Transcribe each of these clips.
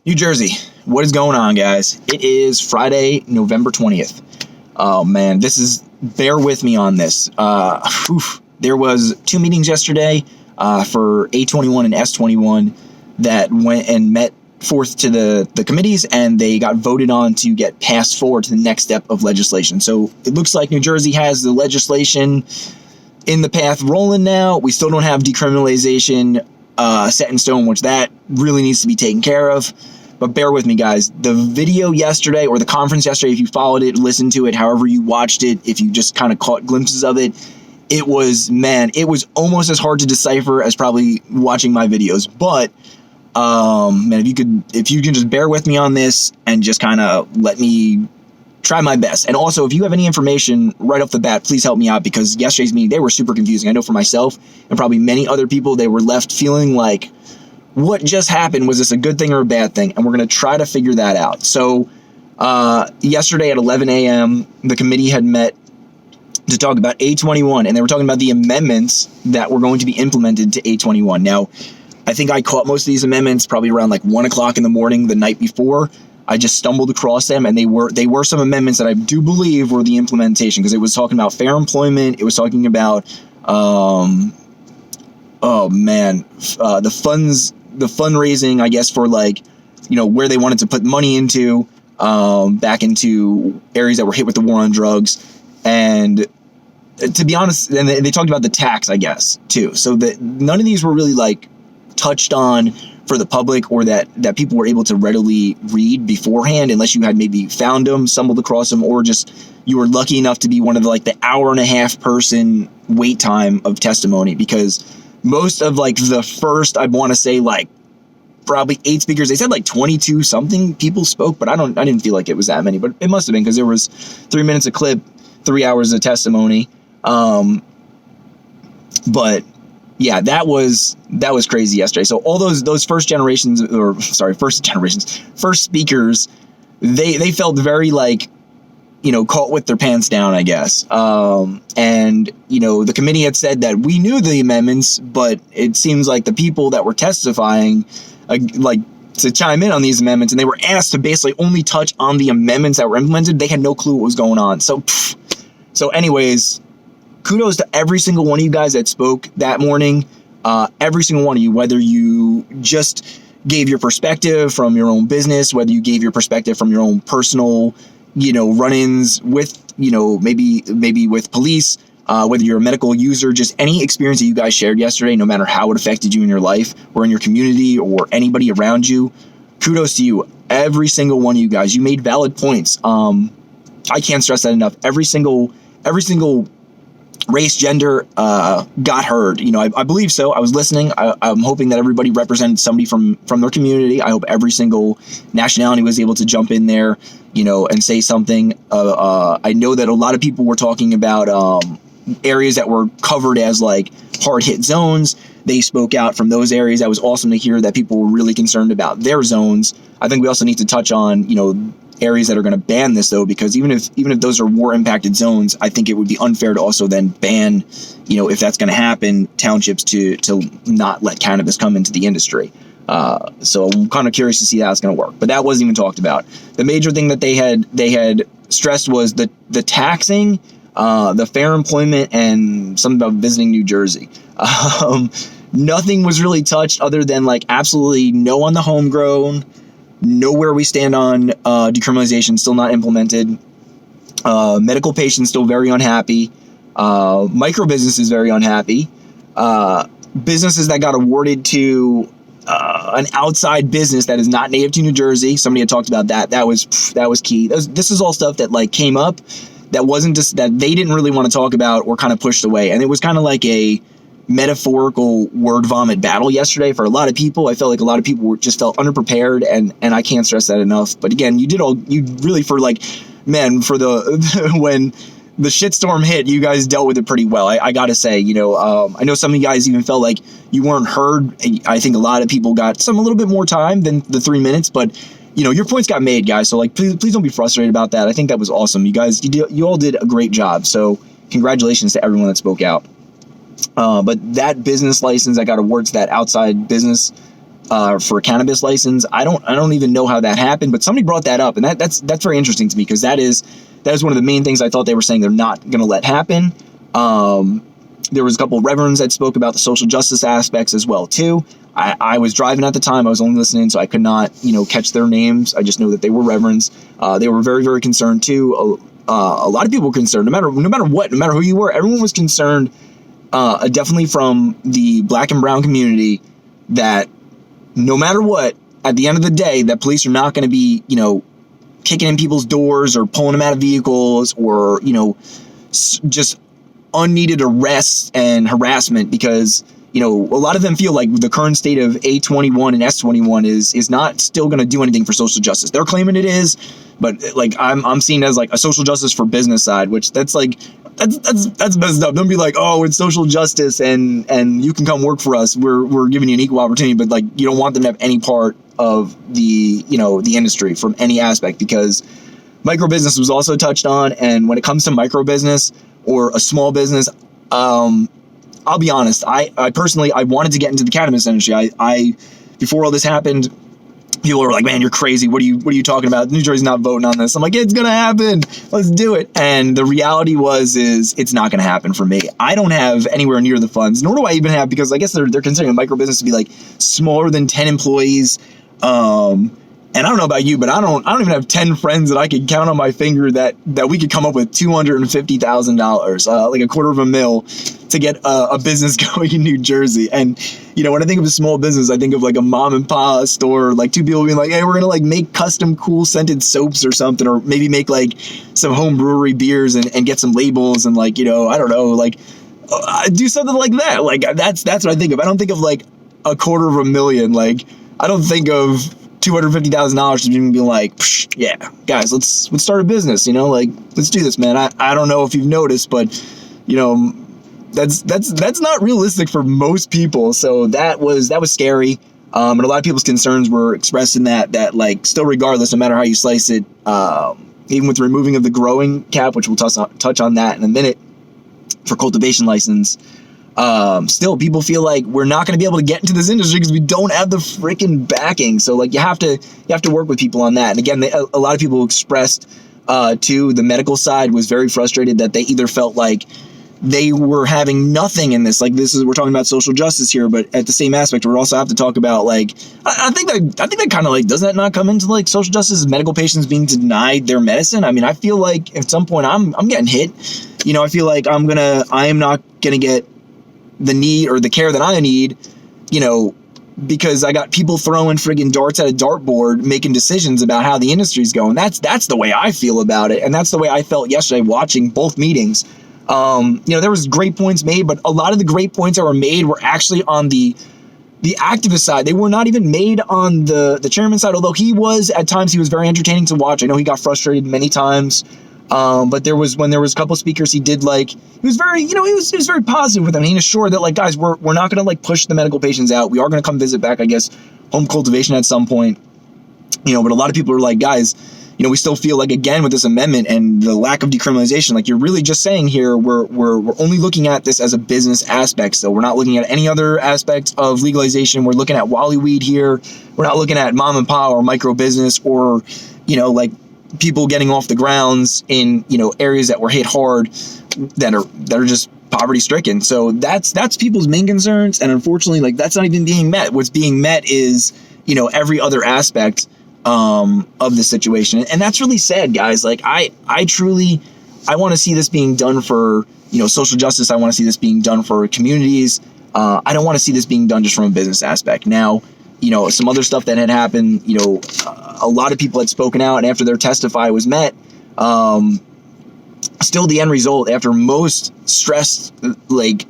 New Jersey, what is going on, guys? It is Friday, November 20th. Oh, man, bear with me on this. There was 2 meetings yesterday for A21 and S21 that went and met forth to the committees, and they got voted on to get passed forward to the next step of legislation. So it looks like New Jersey has the legislation in the path rolling now. We still don't have decriminalization set in stone, which that really needs to be taken care of. But bear with me, guys. The video yesterday, or the conference yesterday, if you followed it, listened to it, however you watched it, if you just kind of caught glimpses of it, it was almost as hard to decipher as probably watching my videos. But man, if you can just bear with me on this and just kind of let me try my best. And also, if you have any information right off the bat, please help me out, because yesterday's meeting, they were super confusing. I know for myself and probably many other people, they were left feeling like, what just happened? Was this a good thing or a bad thing? And we're going to try to figure that out. So yesterday at 11 a.m., the committee had met to talk about A21, and they were talking about the amendments that were going to be implemented to A21. Now, I think I caught most of these amendments probably around like 1 o'clock in the morning the night before. I just stumbled across them, and they were some amendments that I do believe were the implementation, because it was talking about fair employment. It was talking about, the fundraising, I guess, for where they wanted to put money into, back into areas that were hit with the war on drugs. And to be honest, and they talked about the tax, I guess, too. So that none of these were really touched on for the public, or that people were able to readily read beforehand, unless you had maybe found them, stumbled across them, or just you were lucky enough to be one of the hour and a half person wait time of testimony, because most of the first, I want to say probably 8 speakers, they said 22 something people spoke, but I didn't feel like it was that many, but it must have been, because there was 3 minutes a clip, 3 hours of testimony. But yeah, that was crazy yesterday. So all those first speakers, they felt very caught with their pants down, I guess. And the committee had said that we knew the amendments, but it seems like the people that were testifying, to chime in on these amendments, and they were asked to basically only touch on the amendments that were implemented. They had no clue what was going on. So anyways, kudos to every single one of you guys that spoke that morning. Every single one of you, whether you just gave your perspective from your own business, whether you gave your perspective from your own personal, run-ins with, maybe with police, whether you're a medical user, just any experience that you guys shared yesterday, no matter how it affected you in your life or in your community or anybody around you, kudos to you. Every single one of you guys, you made valid points. I can't stress that enough. Every single race, gender got heard. I believe so. I was listening. I'm hoping that everybody represented somebody from their community. I hope every single nationality was able to jump in there, and say something. I know that a lot of people were talking about areas that were covered as hard hit zones. They spoke out from those areas. That was awesome to hear that people were really concerned about their zones. I think we also need to touch on, areas that are going to ban this, though, because even if those are war impacted zones, I think it would be unfair to also then ban, if that's going to happen, townships to not let cannabis come into the industry. So I'm kind of curious to see how it's going to work, but that wasn't even talked about. The major thing that they had stressed was the taxing, the fair employment, and something about visiting New Jersey. Nothing was really touched other than absolutely no on the homegrown. Know where we stand on decriminalization, still not implemented. Medical patients still very unhappy. Micro businesses very unhappy. Businesses that got awarded to an outside business that is not native to New Jersey. Somebody had talked about that. That was key. This is all stuff that came up that wasn't just that they didn't really want to talk about or kind of pushed away, and it was kind of like a metaphorical word vomit battle yesterday for a lot of people. I felt like a lot of people just felt underprepared, and I can't stress that enough. But again, when the shitstorm hit, you guys dealt with it pretty well. I gotta say, I know some of you guys even felt like you weren't heard. I think a lot of people got a little bit more time than the 3 minutes, but your points got made, guys. So please don't be frustrated about that. I think that was awesome. You guys, you all did a great job. So congratulations to everyone that spoke out. But that business license that got awarded to that outside business, for a cannabis license. I don't even know how that happened, but somebody brought that up, and that's very interesting to me, because that is one of the main things I thought they were saying they're not going to let happen. There was a couple of reverends that spoke about the social justice aspects as well too. I was driving at the time. I was only listening, so I could not, catch their names. I just know that they were reverends. They were very, very concerned too. A lot of people were concerned, no matter what, no matter who you were, everyone was concerned, definitely from the black and brown community, that no matter what, at the end of the day, that police are not going to be, kicking in people's doors or pulling them out of vehicles, or, just unneeded arrests and harassment, because a lot of them feel like the current state of A21 and S21 is not still going to do anything for social justice. They're claiming it is, but like I'm seen as like a social justice for business side, which that's messed up. Don't be like, oh, it's social justice and you can come work for us. We're giving you an equal opportunity, but like you don't want them to have any part of the the industry from any aspect, because micro business was also touched on. And when it comes to micro business or a small business, I'll be honest. I personally, I wanted to get into the cannabis industry. I before all this happened, people were like, man, you're crazy. What are you talking about? New Jersey's not voting on this. I'm like, it's going to happen. Let's do it. And the reality is it's not going to happen for me. I don't have anywhere near the funds, nor do I even have, because I guess they're considering a micro business to be like smaller than 10 employees. And I don't know about you, but I don't even have 10 friends that I could count on my finger that we could come up with $250,000, like $250,000 to get a business going in New Jersey. And, when I think of a small business, I think of like a mom and pop store, like two people being like, hey, we're going to like make custom cool scented soaps or something, or maybe make like some home brewery beers and get some labels and like, I don't know, like do something like that. Like that's what I think of. I don't think of like $250,000. Like I don't think of $250,000 to be like, yeah, guys, let's start a business, like, let's do this, man. I don't know if you've noticed, but, that's not realistic for most people. So that was scary. And a lot of people's concerns were expressed in that like, still regardless, no matter how you slice it, even with removing of the growing cap, which we'll touch on that in a minute, for cultivation license, still people feel like we're not going to be able to get into this industry because we don't have the freaking backing. So like you have to work with people on that. And again, a lot of people expressed to the medical side was very frustrated that they either felt like they were having nothing in this. Like we're talking about social justice here, but at the same aspect, we also have to talk about like, I think that kind of like, does that not come into like social justice, medical patients being denied their medicine? I mean, I feel like at some point I'm getting hit, I feel like I am not going to get the need or the care that I need, because I got people throwing friggin' darts at a dartboard, making decisions about how the industry's going. That's the way I feel about it. And that's the way I felt yesterday watching both meetings. There was great points made, but a lot of the great points that were made were actually on the activist side. They were not even made on the chairman's side, although he was very entertaining to watch. I know he got frustrated many times. But when there was a couple of speakers, he did like, he was very, he was very positive with them. He assured that like, guys, we're not going to like push the medical patients out. We are going to come visit back, I guess, home cultivation at some point, but a lot of people are like, guys, we still feel like, again, with this amendment and the lack of decriminalization, like you're really just saying here, we're only looking at this as a business aspect. So we're not looking at any other aspect of legalization. We're looking at Wally weed here. We're not looking at mom and pop or micro business or, like people getting off the grounds in, areas that were hit hard that are just poverty stricken. So that's people's main concerns. And unfortunately, like that's not even being met. What's being met is, every other aspect of the situation. And that's really sad, guys. Like I want to see this being done for, social justice. I want to see this being done for communities. I don't want to see this being done just from a business aspect. Now, some other stuff that had happened, a lot of people had spoken out, and after their testify was met, still the end result, after most stressed, like,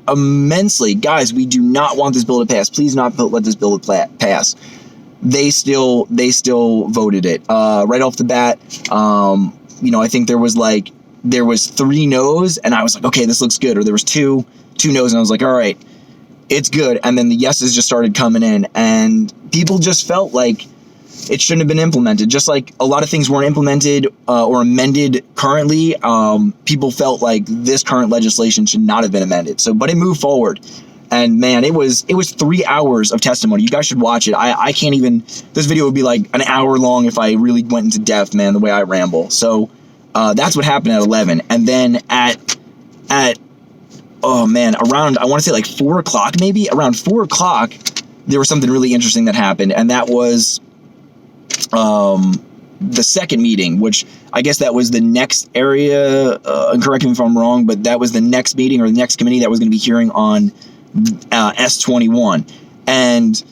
immensely, guys, we do not want this bill to pass. Please not let this bill pass. They still voted it. Right off the bat, I think there was 3 no's, and I was like, okay, this looks good. Or there was two no's, and I was like, all right, it's good. And then the yeses just started coming in, and people just felt like it shouldn't have been implemented. Just like a lot of things weren't implemented or amended currently, people felt like this current legislation should not have been amended. But it moved forward. And man, it was 3 hours of testimony. You guys should watch it. I can't even, this video would be like an hour long if I really went into depth, man, the way I ramble. So that's what happened at 11. And then at oh man, around, I want to say like 4 o'clock, maybe around 4 o'clock, there was something really interesting that happened. And that was the second meeting, which I guess that was the next area, and correct me if I'm wrong, but that was the next meeting or the next committee that was going to be hearing on S21. And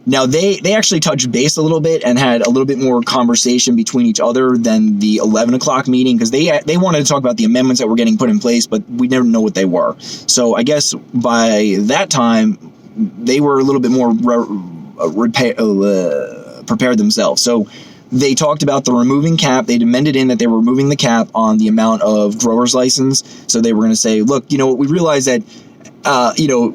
now they actually touched base a little bit and had a little bit more conversation between each other than the 11 o'clock meeting, because they wanted to talk about the amendments that were getting put in place, but we never know what they were. So I guess by that time, they were a little bit more prepared themselves. So they talked about the removing cap. They'd amended in that they were removing the cap on the amount of grower's license. So they were going to say, look, you know, we realize that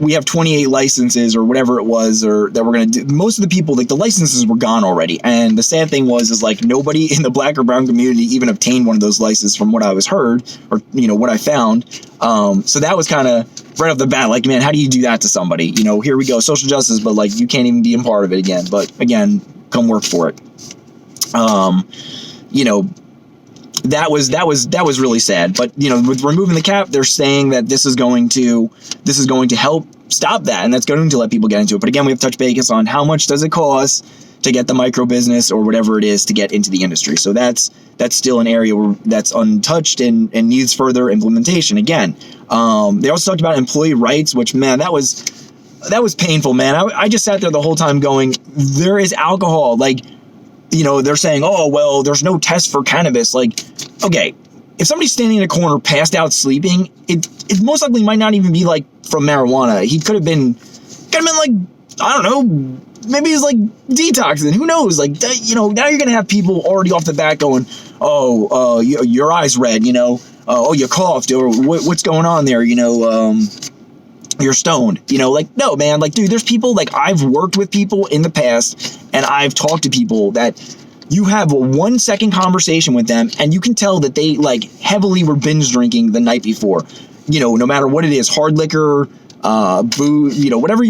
we have 28 licenses or whatever it was, or that we're going to do. Most of the people, like the licenses were gone already. And the sad thing is like nobody in the black or brown community even obtained one of those licenses from what I was heard, or, you know, what I found. So that was kind of right off the bat, like, man, how do you do that to somebody? You know, here we go, social justice, but like you can't even be a part of it again. But again, come work for it. You know, that was really sad. But, you know, with removing the cap, they're saying that this is going to help stop that, and that's going to let people get into it. But again, we have to touch base on how much does it cost to get the micro business or whatever it is to get into the industry. So that's still an area that's untouched and needs further implementation. Again, they also talked about employee rights, which, man, that was painful, man. I just sat there the whole time going, there is alcohol. Like, you know, they're saying, oh, well, there's no test for cannabis. Like, okay, if somebody's standing in a corner passed out sleeping, it most likely might not even be like from marijuana. He could have been like, I don't know, maybe he's like detoxing. Who knows? Like, you know, now you're going to have people already off the bat going, oh, your eyes red, you know, oh, you coughed, or what's going on there, you know, you're stoned, you know, like, no, man, like, dude, there's people, like, I've worked with people in the past, and I've talked to people that you have a 1 second conversation with them, and you can tell that they, like, heavily were binge drinking the night before, you know, no matter what it is, hard liquor, booze, you know, whatever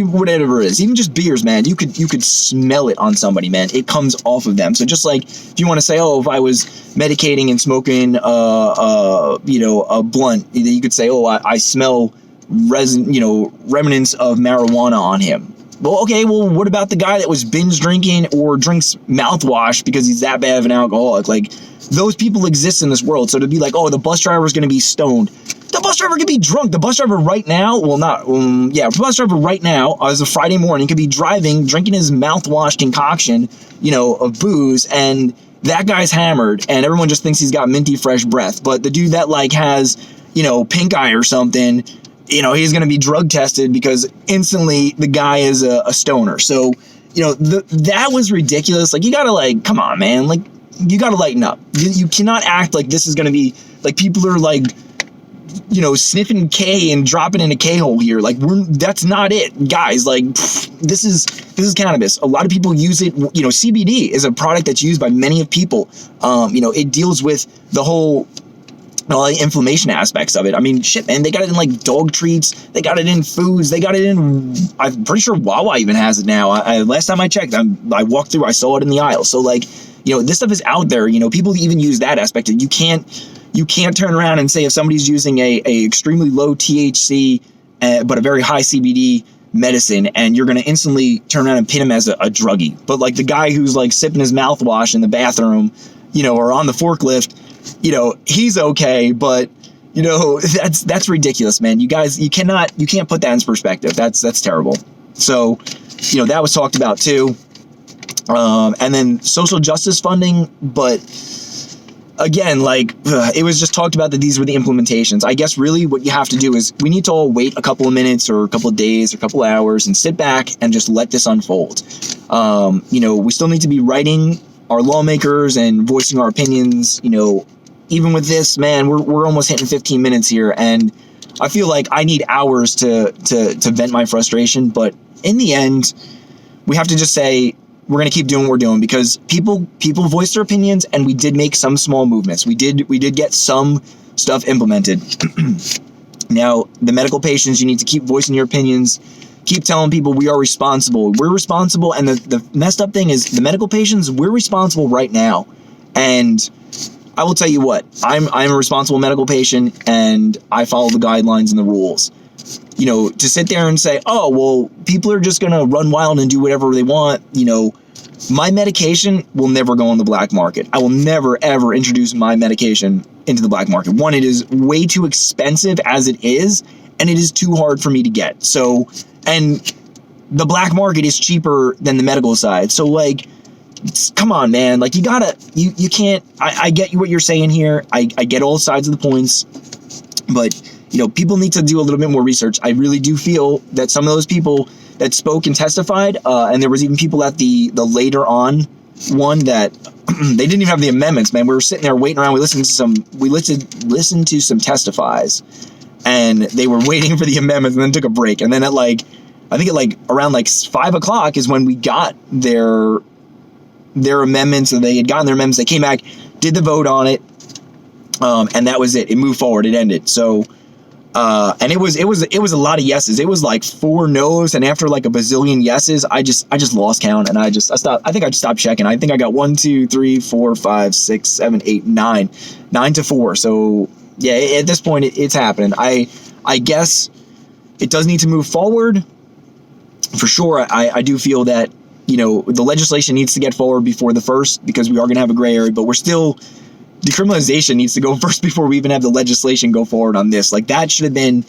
it is, even just beers, man, you could smell it on somebody, man. It comes off of them. So just like, if you want to say, oh, if I was medicating and smoking, you know, a blunt, you could say, oh, I smell remnants of marijuana on him. Well, okay, well, what about the guy that was binge drinking or drinks mouthwash because he's that bad of an alcoholic? Like, those people exist in this world. So to be like, oh, the bus driver is going to be stoned. The bus driver could be drunk. The bus driver right now, well, not, the bus driver right now, as a Friday morning, could be driving, drinking his mouthwash concoction, you know, of booze, and that guy's hammered, and everyone just thinks he's got minty fresh breath. But the dude that, like, has, you know, pink eye or something, you know, he's going to be drug tested because instantly the guy is a stoner. So, you know, that was ridiculous. Like, you got to, like, come on, man. Like, you got to lighten up. You cannot act like this is going to be, like, people are, like, you know, sniffing K and dropping in a K-hole here. Like, that's not it, guys. Like, this is cannabis. A lot of people use it. You know, CBD is a product that's used by many of people. You know, it deals with the whole inflammation aspects of it. I mean, shit, man, they got it in, like, dog treats. They got it in foods. They got it in, I'm pretty sure Wawa even has it now. Last time I checked, I walked through, I saw it in the aisle. So, like, you know, this stuff is out there. You know, people even use that aspect. You can't turn around and say if somebody's using a extremely low THC but a very high CBD medicine, and you're going to instantly turn around and pin him as a druggie. But, like, the guy who's, like, sipping his mouthwash in the bathroom, you know, or on the forklift, you know, he's okay, but, you know, that's ridiculous, man. You guys, you can't put that in perspective. That's terrible. So, you know, that was talked about too. And then social justice funding, but again, like, it was just talked about that these were the implementations. I guess really what you have to do is we need to all wait a couple of minutes or a couple of days or a couple of hours and sit back and just let this unfold. You know, we still need to be writing our lawmakers and voicing our opinions. You know, even with this, man, we're almost hitting 15 minutes here, and I feel like I need hours to vent my frustration. But in the end, we have to just say we're going to keep doing what we're doing, because people voice their opinions, and we did make some small movements. We did get some stuff implemented. Now, the medical patients, you need to keep voicing your opinions. keep telling people we are responsible. We're responsible, and the messed up thing is the medical patients, we're responsible right now. And I will tell you what, I'm a responsible medical patient, and I follow the guidelines and the rules. You know, to sit there and say, oh, well, people are just going to run wild and do whatever they want, you know, my medication will never go on the black market. I will never, ever introduce my medication into the black market. One, it is way too expensive as it is, and it is too hard for me to get. So, and the black market is cheaper than the medical side. So, like, come on, man. Like, you gotta, you can't, I get what you're saying here. I get all sides of the points, but, you know, people need to do a little bit more research. I really do feel that some of those people that spoke and testified, and there was even people at the later on one that they didn't even have the amendments, man. We were sitting there waiting around. We listened to some testifies, and they were waiting for the amendments, and then took a break. And then at I think at around 5 o'clock is when we got their amendments, and they had gotten their amendments. They came back, did the vote on it, and that was it. It moved forward. It ended. So, and it was a lot of yeses. It was 4 no's, and after a bazillion yeses, I just lost count, and I stopped. I think I just stopped checking. I think I got 1, 2, 3, 4, 5, 6, 7, 8, 9 to 4. So yeah, at this point, it's happening. I guess it does need to move forward for sure. I do feel that, you know, the legislation needs to get forward before the 1st, because we are going to have a gray area, but decriminalization needs to go first before we even have the legislation go forward on this. That should have been,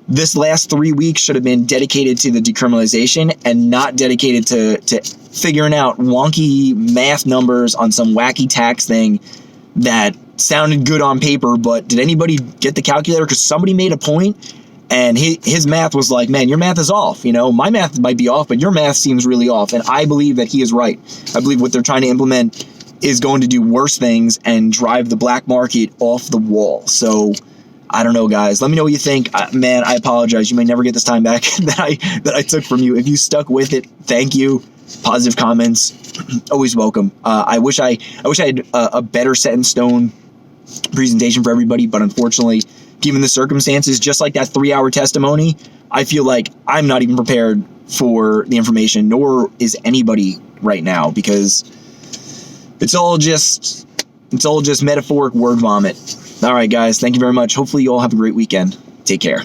this last 3 weeks should have been dedicated to the decriminalization and not dedicated to figuring out wonky math numbers on some wacky tax thing that sounded good on paper, but did anybody get the calculator? Because somebody made a point, and his math was like, man, your math is off. You know, my math might be off, but your math seems really off. And I believe that he is right. I believe what they're trying to implement is going to do worse things and drive the black market off the wall. So I don't know, guys. Let me know what you think. Man, I apologize. You may never get this time back that I took from you. If you stuck with it, thank you. Positive comments, always welcome. I wish I had a better set in stone presentation for everybody, but unfortunately, given the circumstances, just like that 3-hour testimony, I feel like I'm not even prepared for the information, nor is anybody right now, because it's all just metaphoric word vomit. All right, guys, thank you very much. Hopefully you all have a great weekend. Take care.